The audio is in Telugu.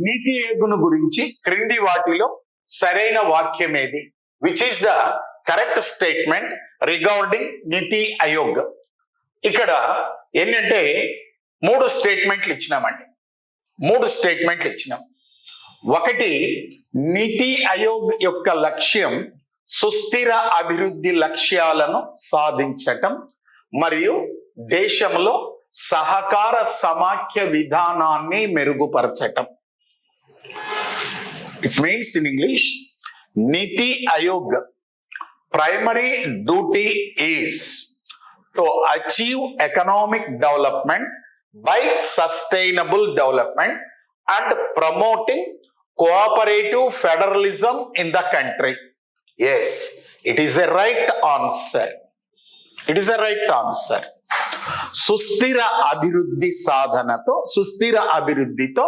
నీతి ఆయోగ్ను గురించి క్రింది వాటిలో సరైన వాక్యం ఏది? Which is the correct statement regarding నీతి ఆయోగ్? ఇక్కడ ఏంటంటే 3 స్టేట్మెంట్లు ఇచ్చినామండి. 3 స్టేట్మెంట్లు ఇచ్చినాం. ఒకటి, నీతి ఆయోగ్ యొక్క లక్ష్యం సుస్థిర అభివృద్ధి లక్ష్యాలను సాధించటం మరియు దేశంలో సహకార సమాఖ్య విధానాన్ని మెరుగుపరచటం. It means in English, NITI Aayog primary duty is to achieve economic development by sustainable development and promoting cooperative federalism in the country. Yes, it is a right answer. It is a right answer. సుస్థిర అభివృద్ధి సాధనతో, సుస్థిర అభివృద్ధితో